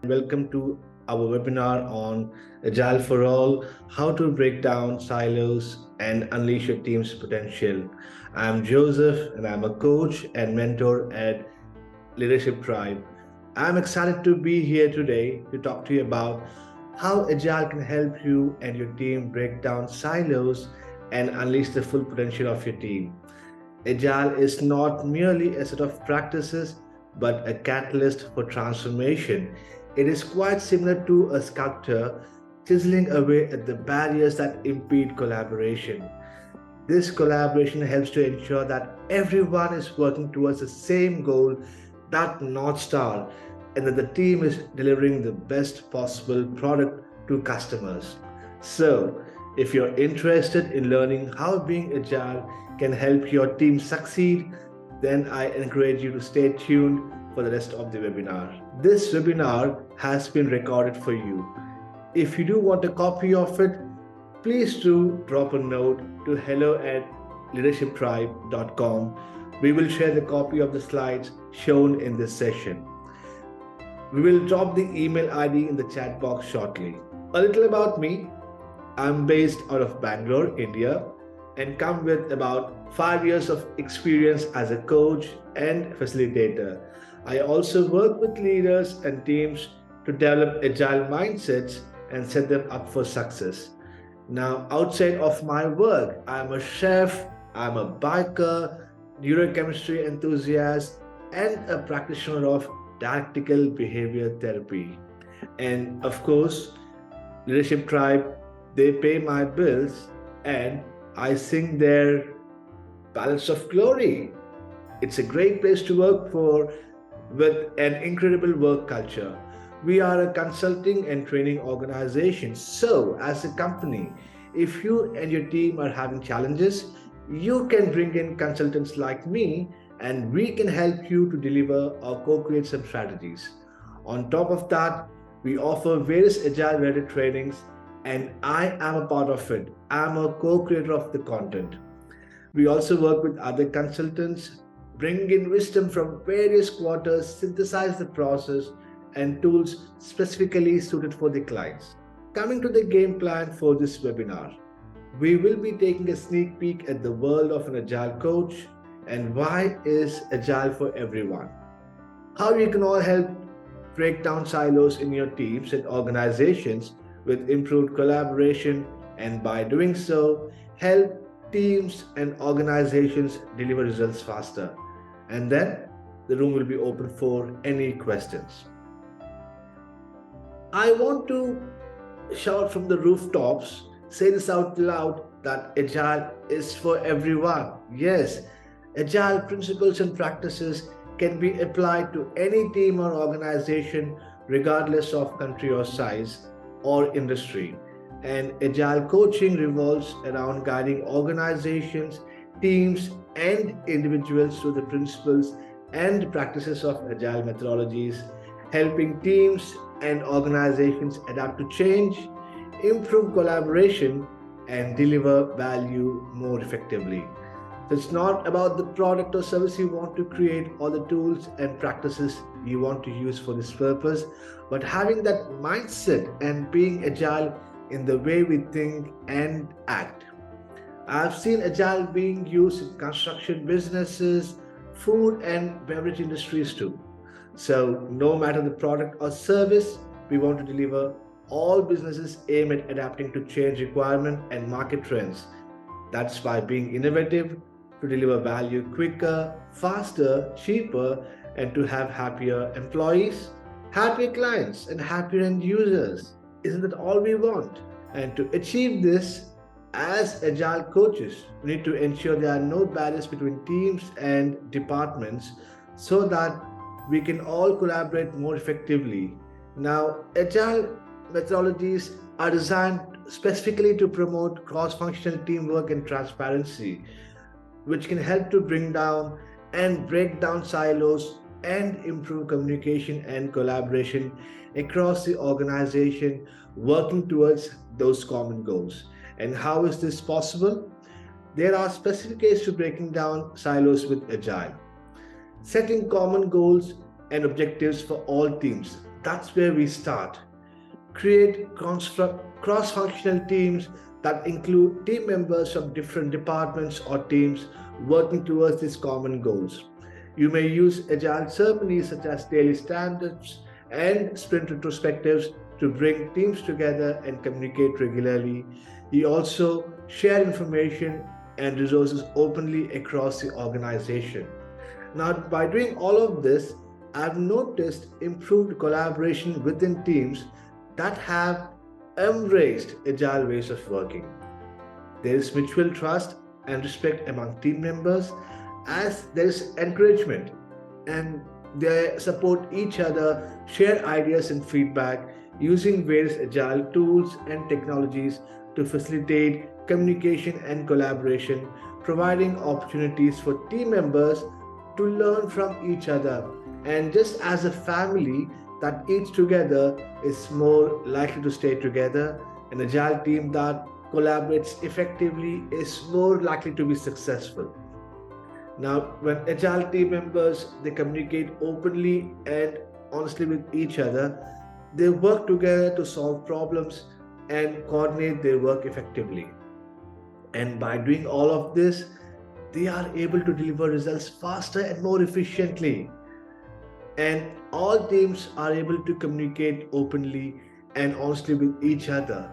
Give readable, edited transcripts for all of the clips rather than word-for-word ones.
welcome to our webinar on Agile for All, how to break down silos and unleash your team's potential. I'm Joseph and I'm a coach and mentor at Leadership Tribe. I'm excited to be here today to talk to you about how Agile can help you and your team break down silos and unleash the full potential of your team. Agile is not merely a set of practices, but a catalyst for transformation. It is quite similar to a sculptor chiseling away at the barriers that impede collaboration. This collaboration helps to ensure that everyone is working towards the same goal, that North Star, and that the team is delivering the best possible product to customers. So, if you're interested in learning how being agile can help your team succeed, then I encourage you to stay tuned for the rest of the webinar. This webinar has been recorded for you. If you do want a copy of it, please do drop a note to hello@leadershiptribe.com. We will share the copy of the slides shown in this session. We will drop the email ID in the chat box shortly. A little about me. I'm based out of Bangalore, India, and come with about 5 years of experience as a coach and facilitator. I also work with leaders and teams to develop agile mindsets and set them up for success. Now, outside of my work, I'm a chef, I'm a biker, neurochemistry enthusiast, and a practitioner of dialectical behavior therapy. And of course, Leadership Tribe, they pay my bills and I sing their ballads of glory. It's a great place to work for with an incredible work culture. We are a consulting and training organization. So, as a company, if you and your team are having challenges, you can bring in consultants like me and we can help you to deliver or co-create some strategies. On top of that, we offer various agile related trainings and I am a part of it. I'm a co-creator of the content. We also work with other consultants, bring in wisdom from various quarters, synthesize the process and tools specifically suited for the clients. Coming to the game plan for this webinar, we will be taking a sneak peek at the world of an agile coach and why is agile for everyone. How you can all help break down silos in your teams and organizations with improved collaboration, and by doing so, help teams and organizations deliver results faster. And then the room will be open for any questions. I want to shout from the rooftops, say this out loud, that Agile is for everyone. Yes, Agile principles and practices can be applied to any team or organization, regardless of country or size or industry. And Agile coaching revolves around guiding organizations, teams, and individuals through the principles and practices of Agile methodologies, helping teams and organizations adapt to change, improve collaboration, and deliver value more effectively. So it's not about the product or service you want to create or the tools and practices you want to use for this purpose, but having that mindset and being agile in the way we think and act. I've seen agile being used in construction businesses, food and beverage industries too. So no matter the product or service we want to deliver, all businesses aim at adapting to change requirement and market trends. That's by being innovative to deliver value quicker, faster, cheaper, and to have happier employees, happier clients, and happier end users. Isn't that all we want? And to achieve this, as agile coaches, we need to ensure there are no barriers between teams and departments so that we can all collaborate more effectively. Now, agile methodologies are designed specifically to promote cross-functional teamwork and transparency, which can help to bring down and break down silos and improve communication and collaboration across the organization, working towards those common goals. And how is this possible? There are specific ways to breaking down silos with Agile. Setting common goals and objectives for all teams. That's where we start. Create cross functional teams that include team members from different departments or teams working towards these common goals. You may use agile ceremonies such as daily stand-ups and sprint retrospectives to bring teams together and communicate regularly. You also share information and resources openly across the organization. Now, by doing all of this, I've noticed improved collaboration within teams that have embraced agile ways of working. There is mutual trust and respect among team members as there is encouragement and they support each other, share ideas and feedback using various agile tools and technologies to facilitate communication and collaboration, providing opportunities for team members to learn from each other. And just as a family that eats together is more likely to stay together, an agile team that collaborates effectively is more likely to be successful. Now, when agile team members they communicate openly and honestly with each other, they work together to solve problems and coordinate their work effectively. And by doing all of this, they are able to deliver results faster and more efficiently. And all teams are able to communicate openly and honestly with each other.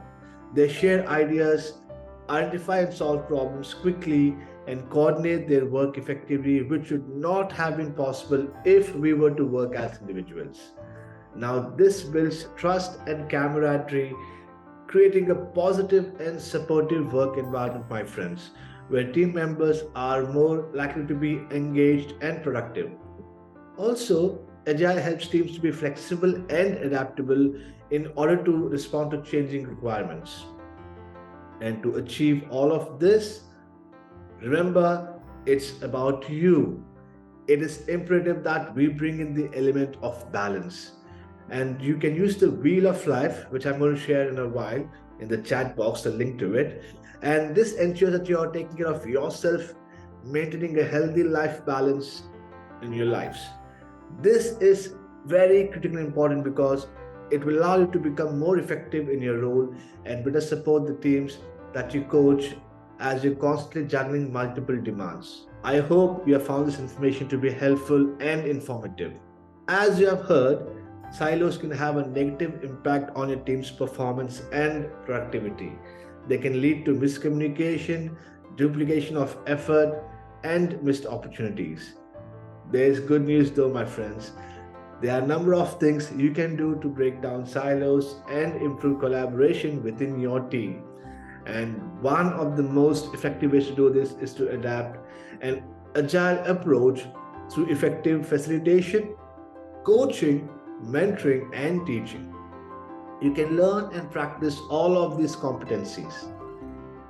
They share ideas, identify and solve problems quickly, and coordinate their work effectively, which would not have been possible if we were to work as individuals. Now, this builds trust and camaraderie, creating a positive and supportive work environment, my friends, where team members are more likely to be engaged and productive. Also, Agile helps teams to be flexible and adaptable in order to respond to changing requirements. And to achieve all of this, remember, it's about you. It is imperative that we bring in the element of balance. And you can use the Wheel of Life, which I'm going to share in a while in the chat box, the link to it. And this ensures that you are taking care of yourself, maintaining a healthy life balance in your lives. This is very critically important because it will allow you to become more effective in your role and better support the teams that you coach as you're constantly juggling multiple demands. I hope you have found this information to be helpful and informative. As you have heard, silos can have a negative impact on your team's performance and productivity. They can lead to miscommunication, duplication of effort, and missed opportunities. There is good news though, my friends. There are a number of things you can do to break down silos and improve collaboration within your team. And one of the most effective ways to do this is to adapt an agile approach through effective facilitation, coaching, mentoring, and teaching. You can learn and practice all of these competencies.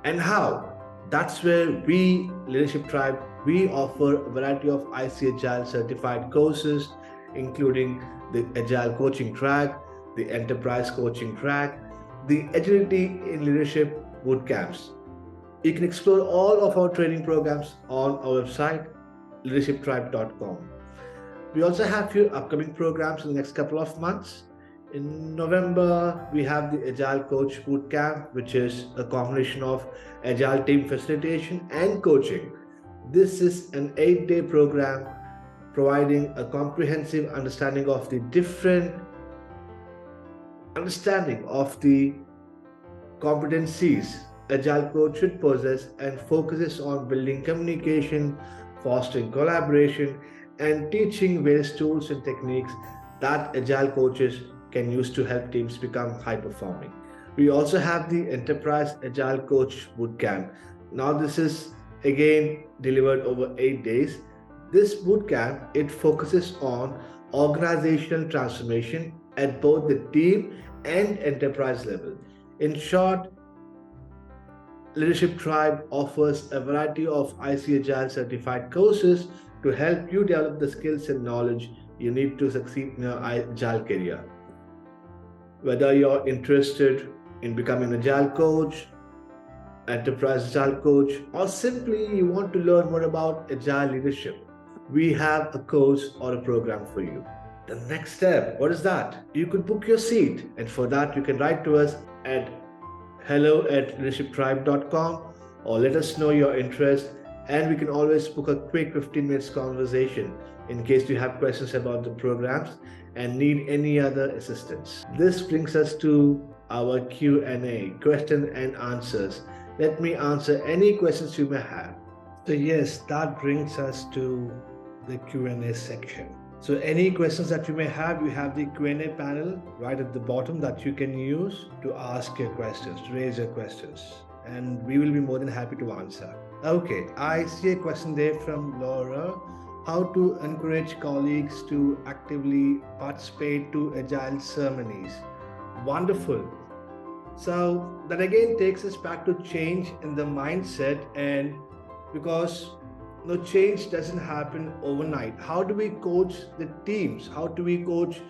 And how? That's where we, Leadership Tribe, we offer a variety of IC Agile certified courses, including the Agile coaching track, the Enterprise coaching track, the Agility in Leadership boot camps. You can explore all of our training programs on our website, leadershiptribe.com. We also have few upcoming programs in the next couple of months. In November, we have the Agile Coach Bootcamp, which is a combination of Agile team facilitation and coaching. This is an 8-day program providing a comprehensive understanding of the competencies Agile coach should possess and focuses on building communication, fostering collaboration, and teaching various tools and techniques that Agile coaches can use to help teams become high performing. We also have the Enterprise Agile Coach Bootcamp. Now, this is again delivered over 8 days. This bootcamp it focuses on organizational transformation at both the team and enterprise level. In short, Leadership Tribe offers a variety of IC Agile certified courses to help you develop the skills and knowledge you need to succeed in your Agile career. Whether you're interested in becoming an Agile coach, enterprise Agile coach, or simply you want to learn more about Agile leadership, we have a course or a program for you. The next step, what is that? You could book your seat, and for that, you can write to us at hello@leadershiptribe.com or let us know your interest, and we can always book a quick 15 minutes conversation in case you have questions about the programs and need any other assistance. This brings us to our Q&A, question and answers. Let me answer any questions you may have. So yes, that brings us to the Q&A section. So any questions that you may have, you have the Q&A panel right at the bottom that you can use to ask your questions, to raise your questions, and we will be more than happy to answer. Okay, I see a question there from Laura. How to encourage colleagues to actively participate to agile ceremonies? Wonderful. So that again takes us back to change in the mindset, and because no change doesn't happen overnight. How do we coach the teams? How do we coach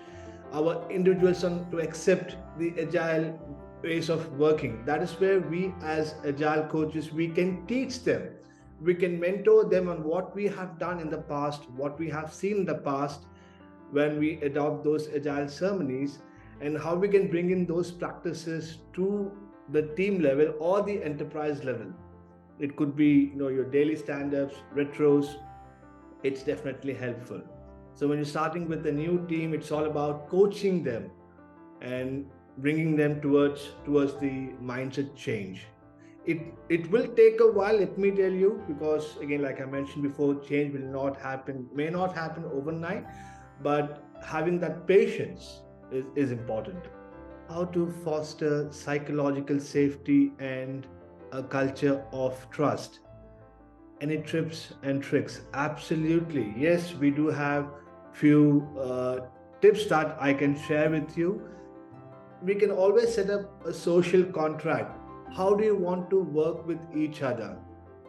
our individuals to accept the agile ways of working? That is where we as agile coaches, we can teach them. We can mentor them on what we have done in the past, what we have seen in the past when we adopt those agile ceremonies, and how we can bring in those practices to the team level or the enterprise level. It could be your daily stand-ups, retros. It's definitely helpful. So when you're starting with a new team, it's all about coaching them and bringing them towards the mindset change. It will take a while, let me tell you, because again, like I mentioned before, change may not happen overnight, but having that patience is important. How to foster psychological safety and a culture of trust. Any tips and tricks? Absolutely. Yes, we do have few tips that I can share with you. We can always set up a social contract. How do you want to work with each other?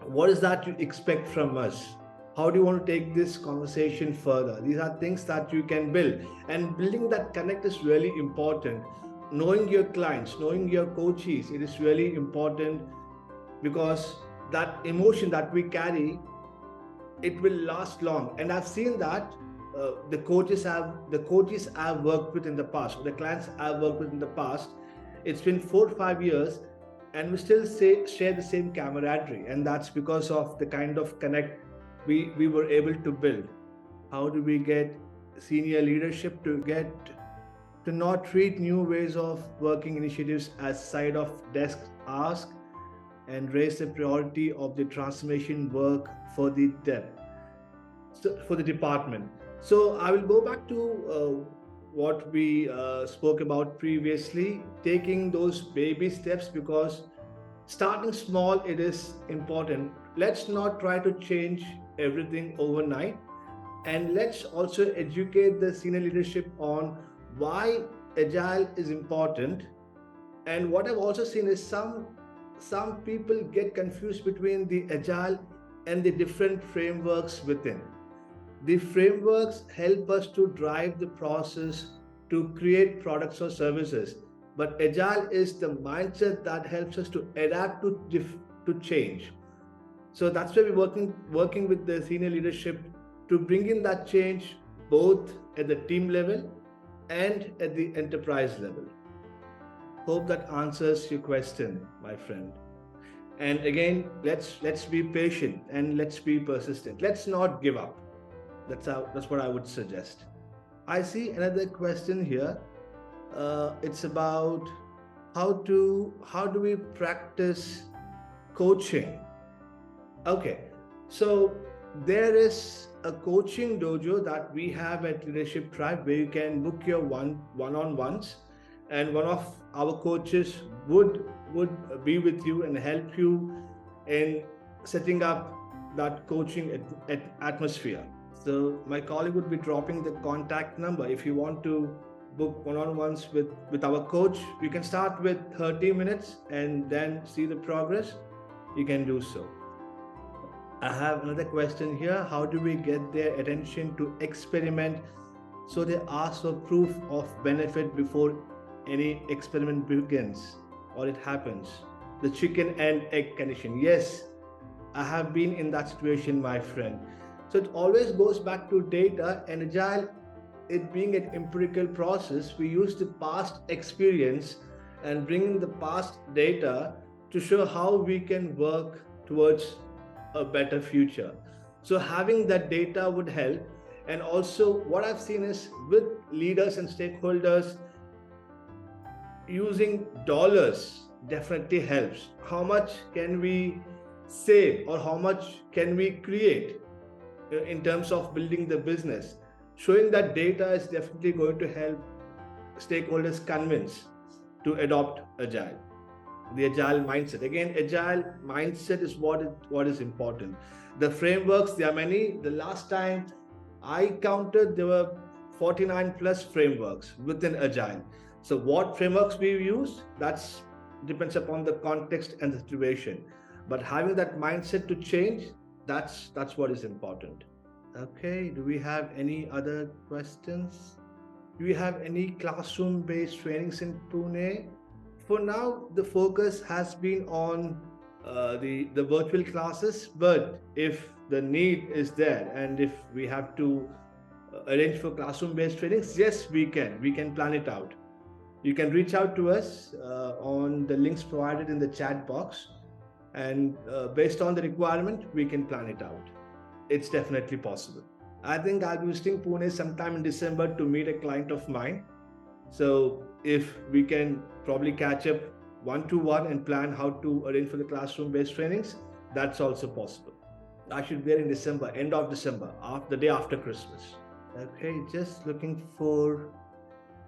What is that you expect from us? How do you want to take this conversation further? These are things that you can build, and building that connect is really important. Knowing your clients, knowing your coaches, it is really important, because that emotion that we carry, it will last long. And I've seen that the coaches I've worked with in the past, the clients I've worked with in the past, it's been 4 or 5 years, and we still share the same camaraderie, and that's because of the kind of connect we were able to build. How do we get senior leadership to not treat new ways of working initiatives as side of desk ask, and raise the priority of the transformation work for the for the department? So I will go back to what we spoke about previously, taking those baby steps, because starting small, it is important. Let's not try to change everything overnight, and let's also educate the senior leadership on why agile is important. And what I've also seen is some people get confused between the agile and the different frameworks within. The frameworks help us to drive the process to create products or services, but agile is the mindset that helps us to adapt to change. So that's why we're working with the senior leadership to bring in that change, both at the team level and at the enterprise level. Hope that answers your question, my friend. And again, let's be patient and let's be persistent. Let's not give up. That's what I would suggest. I see another question here. It's about how do we practice coaching? Okay, so there is a coaching dojo that we have at Leadership Tribe, where you can book your one-on-ones, and one of our coaches would be with you and help you in setting up that coaching atmosphere. So my colleague would be dropping the contact number. If you want to book one-on-ones with our coach, you can start with 30 minutes and then see the progress. You can do so. I have another question here. How do we get their attention to experiment so they ask for proof of benefit before any experiment begins or it happens? The chicken and egg condition. Yes, I have been in that situation, my friend. So it always goes back to data, and agile it being an empirical process, we use the past experience and bring in the past data to show how we can work towards a better future. So having that data would help. And also what I've seen is with leaders and stakeholders, using dollars definitely helps. How much can we save or how much can we create in terms of building the business? Showing that data is definitely going to help stakeholders convince to adopt agile. The agile mindset, again, agile mindset is what is important. The frameworks, there are many. The last time I counted, there were 49 plus frameworks within agile. So what frameworks we use, that's depends upon the context and the situation, but having that mindset to change, that's what is important. Okay, do we have any other questions? Do we have any classroom based trainings in Pune? For now, the focus has been on the virtual classes, but if the need is there and if we have to arrange for classroom based trainings, yes, we can plan it out. You can reach out to us on the links provided in the chat box, and based on the requirement, we can plan it out. It's definitely possible. I think I'll be visiting Pune sometime in December to meet a client of mine. So if we can probably catch up one-to-one and plan how to arrange for the classroom-based trainings, that's also possible. I should be there in December, end of December, the day after Christmas. Okay, just looking for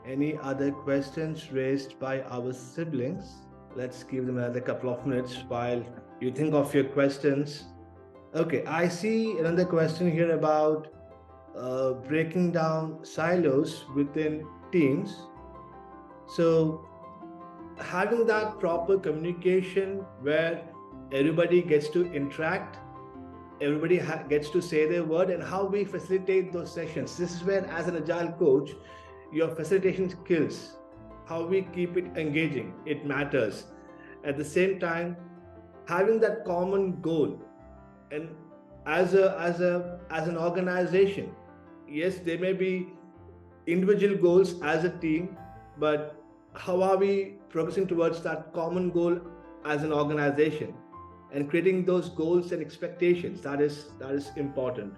any other questions raised by our siblings. Let's give them another couple of minutes while you think of your questions. Okay, I see another question here about breaking down silos within teams. So having that proper communication where everybody gets to interact, everybody gets to say their word, and how we facilitate those sessions. This is where, as an agile coach, your facilitation skills, how we keep it engaging, it matters. At the same time, having that common goal, and as an organization, yes, there may be individual goals as a team, but how are we progressing towards that common goal as an organization, and creating those goals and expectations, that is important.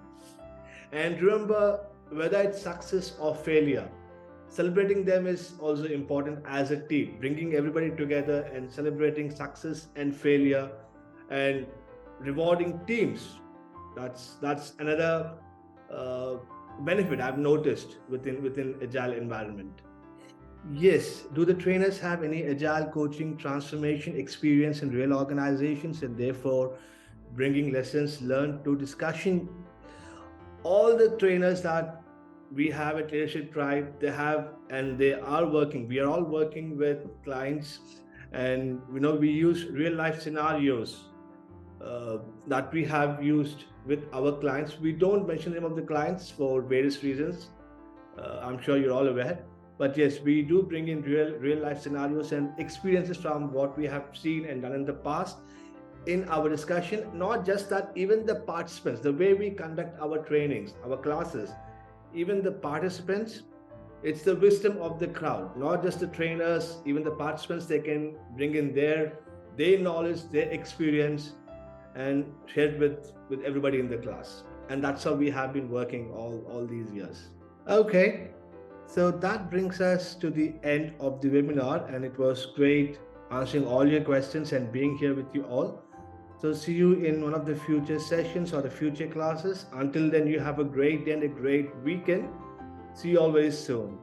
And remember, whether it's success or failure, celebrating them is also important as a team, bringing everybody together and celebrating success and failure and rewarding teams. That's another benefit I've noticed within agile environment. Yes, do the trainers have any agile coaching transformation experience in real organizations, and therefore bringing lessons learned to discussion? All the trainers that we have at Leadership Tribe, they have, and they are working. We are all working with clients, and we use real life scenarios that we have used with our clients. We don't mention the name of the clients for various reasons. I'm sure you're all aware. But yes, we do bring in real life scenarios and experiences from what we have seen and done in the past in our discussion. Not just that, even the participants, the way we conduct our trainings, our classes, even the participants, it's the wisdom of the crowd, not just the trainers, even the participants, they can bring in their knowledge, their experience, and share it with everybody in the class. And that's how we have been working all these years. Okay. So that brings us to the end of the webinar, and it was great answering all your questions and being here with you all. So see you in one of the future sessions or the future classes. Until then, you have a great day and a great weekend. See you all very soon.